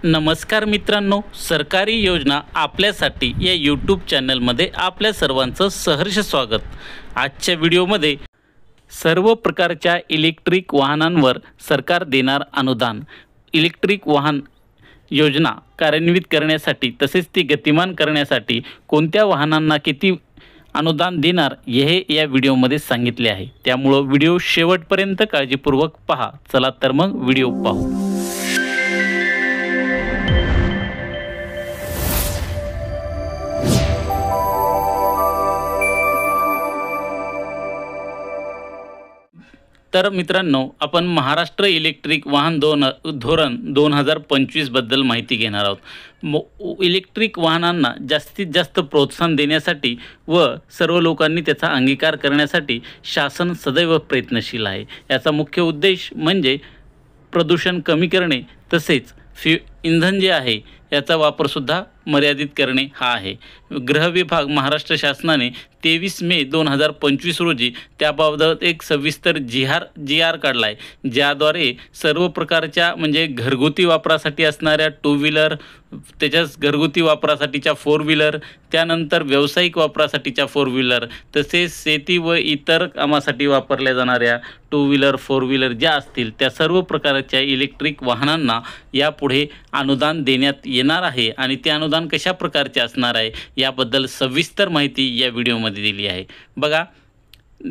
नमस्कार मित्रांनो, सरकारी योजना आपल्यासाठी या यूट्यूब चॅनलमध्ये आपल्या सर्वांचं सहर्ष स्वागत। आजच्या व्हिडिओमध्ये सर्व प्रकारच्या इलेक्ट्रिक वाहनांवर सरकार देणार अनुदान, इलेक्ट्रिक वाहन योजना कार्यान्वित करण्यासाठी तसेच ती गतिमान करण्यासाठी कोणत्या वाहनांना किती अनुदान देणार हे या व्हिडिओमध्ये सांगितले आहे। त्यामुळे व्हिडिओ शेवटपर्यंत काळजीपूर्वक पहा। चला तर मग व्हिडिओ पाहू। तर मित्रांनो, आपण महाराष्ट्र इलेक्ट्रिक वाहन धोरण 2025 बद्दल माहिती घेणार आहोत। इलेक्ट्रिक वाहनांना जास्तीत जास्त प्रोत्साहन देण्यासाठी व सर्व लोकांनी त्याचा अंगीकार करण्यासाठी शासन सदैव प्रयत्नशील आहे। याचा मुख्य उद्देश म्हणजे प्रदूषण कमी करणे तसेच इंधन जे आहे याचा वापर सुद्धा मर्यादित करणे हा आहे। गृह विभाग महाराष्ट्र शासनाने 23 मे 2025 रोजी त्याबाबत एक सविस्तर जी आर काढला आहे, ज्याद्वारे सर्व प्रकारच्या म्हणजे घरगुती वापरासाठी असणाऱ्या टू व्हीलर, त्याच्याच घरगुती वापरासाठीच्या फोर व्हीलर, त्यानंतर व्यावसायिक वापरासाठीच्या फोर व्हीलर तसेच शेती व इतर कामासाठी वापरल्या जाणाऱ्या टू व्हीलर फोर व्हीलर ज्या असतील त्या सर्व प्रकारच्या इलेक्ट्रिक वाहनांना यापुढे अनुदान देण्यात येणार आहे। आणि ते अनुदान कशा प्रकारचे असणार आहे याबद्दल सविस्तर माहिती या व्हिडिओमध्ये दिली आहे। बघा,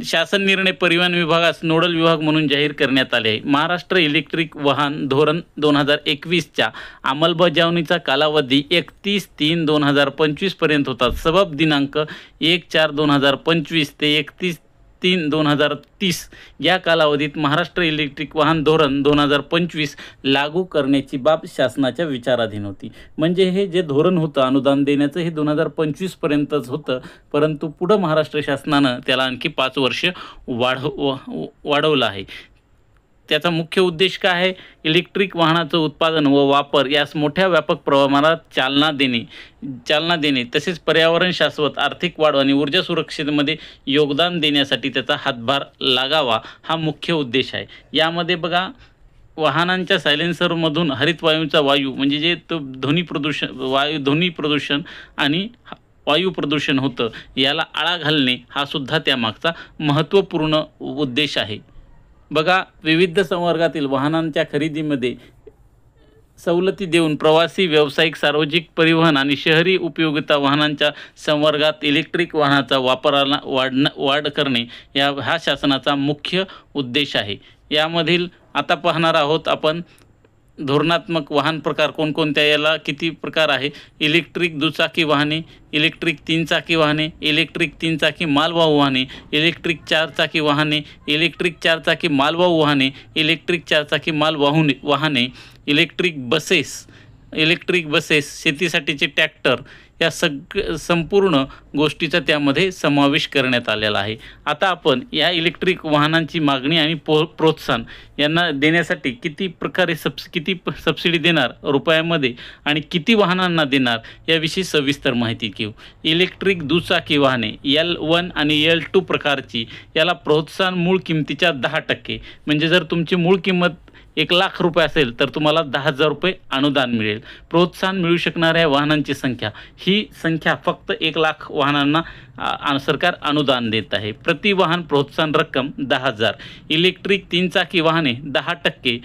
शासन निर्णय परिवहन विभागास नोडल विभाग म्हणून जाहीर करण्यात आले आहे। महाराष्ट्र इलेक्ट्रिक वाहन धोरण 2021च्या अंमलबजावणीचा कालावधी 31/3/2025 पर्यंत होता। सबब दिनांक 1/4/2025 ते 31/3/2030 या कालावधीत महाराष्ट्र इलेक्ट्रिक वाहन धोरण 2025 लागू करण्याची बाब शासनाच्या विचाराधीन होती। म्हणजे हे जे धोरण होतं अनुदान देण्याचं हे 2025 पर्यंतच होतं, परंतु पुढे महाराष्ट्र शासनानं त्याला आणखी 5 वर्ष वाढवलं आहे। त्याचा मुख्य उद्देश काय आहे? इलेक्ट्रिक वाहनाचं उत्पादन व वापर यास मोठ्या व्यापक प्रमाणात चालना देणे तसेच पर्यावरण शाश्वत आर्थिक वाढ आणि ऊर्जा सुरक्षेमध्ये योगदान देण्यासाठी त्याचा हातभार लागावा हा मुख्य उद्देश आहे। यामध्ये बघा, वाहनांच्या सायलेन्सरमधून हरित वायूंचा वायू म्हणजे जे तो ध्वनी प्रदूषण आणि वायू प्रदूषण होतं याला आळा घालणे हा सुद्धा त्यामागचा महत्त्वपूर्ण उद्देश आहे। बघा, विविध संवर्गातील वाहनांच्या खरेदीमध्ये सवलती देऊन प्रवासी, व्यावसायिक, सार्वजनिक परिवहन आणि शहरी उपयोगिता वाहनांच्या संवर्गात इलेक्ट्रिक वाहनाचा वापराला वाढ करणे हा शासनाचा मुख्य उद्देश आहे। यामधील आता पाहणार आहोत आपण धोरणात्मक वाहन प्रकार कोणकोणत्या, याला किती प्रकार आहे। इलेक्ट्रिक दुचाकी वाहने, इलेक्ट्रिक 3 चाकी वाहने, इलेक्ट्रिक 3 चाकी मालवाहू वाहने, इलेक्ट्रिक 4 चाकी वाहने, इलेक्ट्रिक 4 चाकी मालवाहू वाहने, इलेक्ट्रिक 4 चाकी मालवाहू वाहने, इलेक्ट्रिक बसेस, शेतीसाठीचे ट्रॅक्टर, या संपूर्ण गोष्टीचा त्यामध्ये समावेश करण्यात आलेला आहे। आता आपण या इलेक्ट्रिक वाहनांची मागणी आणि प्रोत्साहन यांना देण्यासाठी किती प्रकारे किती सबसिडी देणार रुपयामध्ये आणि किती वाहनांना देणार याविषयी सविस्तर माहिती घेऊ। इलेक्ट्रिक दुचाकी वाहने L1 आणि L2 प्रकारची याला प्रोत्साहन मूळ किमतीच्या 10%, म्हणजे जर तुमची मूळ किंमत 1 लाख रुपये असेल तर तुम्हाला 10,000 रुपये अनुदान मिळेल। प्रोत्साहन मिळू शकणाऱ्या वाहनांची संख्या ही संख्या फक्त 1 लाख वाहनांना सरकार अनुदान देत आहे। प्रति वाहन प्रोत्साहन रक्कम 10,000। इलेक्ट्रिक 3 चाकी वाहने 10%,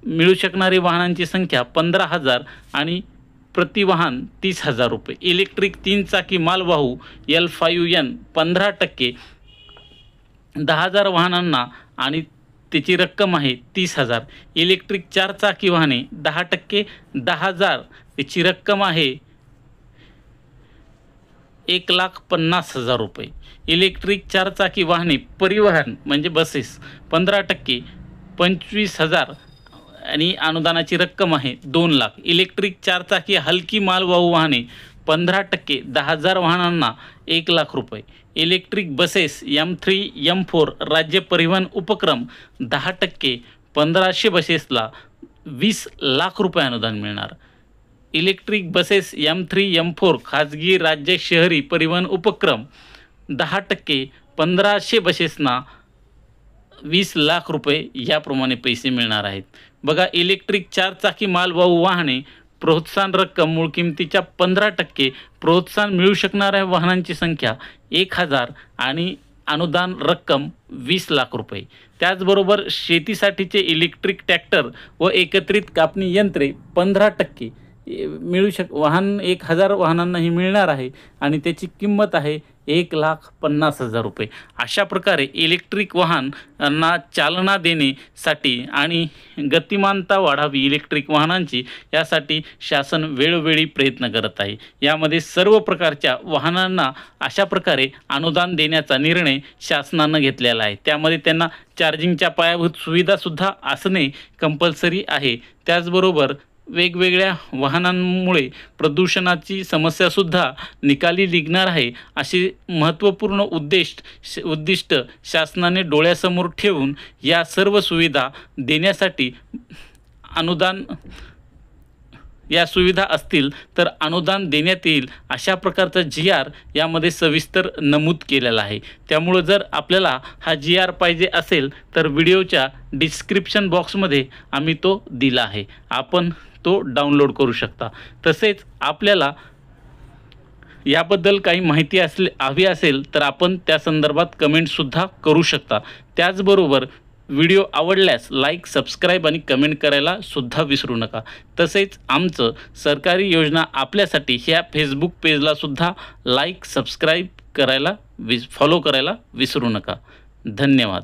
मिळू शकणारी वाहनांची संख्या 15,000 आणि प्रति वाहन 30,000 रुपये। इलेक्ट्रिक 3 चाकी मालवाहू L5N 15%, 10,000 वाहनांना आणि त्याची रक्कम आहे 30,000। इलेक्ट्रिक 4 चाकी वाहने 10%, 10,000 त्याची रक्कम आहे 1,50,000 रुपये। इलेक्ट्रिक 4 चाकी वाहने परिवहन म्हणजे बसेस 15%, 25,000 आणि अनुदानाची रक्कम आहे 2 लाख। इलेक्ट्रिक 4 चाकी हलकी मालवाहू वाहने 15%, 10,000 वाहनांना 1 लाख रुपये। इलेक्ट्रिक बसेस M3 M4 राज्य परिवहन उपक्रम 10%, 1500 बसेसला 20 लाख रुपये अनुदान मिळणार। इलेक्ट्रिक बसेस M3 M4 खाजगी राज्य शहरी परिवहन उपक्रम 10%, 1500 बसेसना 20 लाख रुपये याप्रमाणे पैसे मिळणार आहेत। बघा, इलेक्ट्रिक 4 चाकी मालवाहू वाहने प्रोत्साहन रक्कम मूळ किमतीच्या 15% प्रोत्साहन मिळू शकणाऱ्या वाहनांची संख्या 1000 आणि अनुदान रक्कम 20 लाख रुपये. त्याचबरोबर शेतीसाठीचे इलेक्ट्रिक ट्रॅक्टर व एकत्रित कापणी यंत्रे 15% मिळू वाहन 1000 वाहनांनाही मिळणार आहे आणि त्याची किंमत आहे 1,50,000 रुपये. अशा प्रकारे इलेक्ट्रिक वाहनांना चालना देण्यासाठी आणि गतिमानता वाढावी इलेक्ट्रिक वाहनांची, यासाठी शासन वेळोवेळी प्रयत्न करत आहे. यामध्ये सर्व प्रकारच्या वाहनांना अशा प्रकारे अनुदान देण्याचा निर्णय शासनानं घेतलेला आहे. त्यामध्ये त्यांना चार्जिंगच्या पायाभूत सुविधासुद्धा असणे कंपल्सरी आहे. त्याचबरोबर वेगवेगळ्या वाहनांमुळे प्रदूषणाची समस्यासुद्धा निकाली निघणार आहे, अशी महत्त्वपूर्ण उद्दिष्ट शासनाने डोळ्यासमोर ठेवून या सर्व सुविधा देण्यासाठी या सुविधा असतील तर अनुदान देण्यात येईल, अशा प्रकारचा GR यामध्ये सविस्तर नमूद केलेला आहे. त्यामुळं जर आपल्याला हा GR पाहिजे असेल तर व्हिडिओच्या डिस्क्रिप्शन बॉक्समध्ये आम्ही तो दिला आहे, आपण तो डाउनलोड करू शकता. तसेच आपल्याला याबद्दल काही माहिती हवी असेल तर आपण त्या संदर्भात कमेंटसुद्धा करू शकता. त्याचबरोबर व्हिडिओ आवडल्यास लाईक, सबस्क्राईब आणि कमेंट करायला सुद्धा विसरू नका. तसेच आमचं सरकारी योजना आपल्यासाठी ह्या फेसबुक पेजलासुद्धा लाईक, सबस्क्राईब करायला फॉलो करायला विसरू नका. धन्यवाद.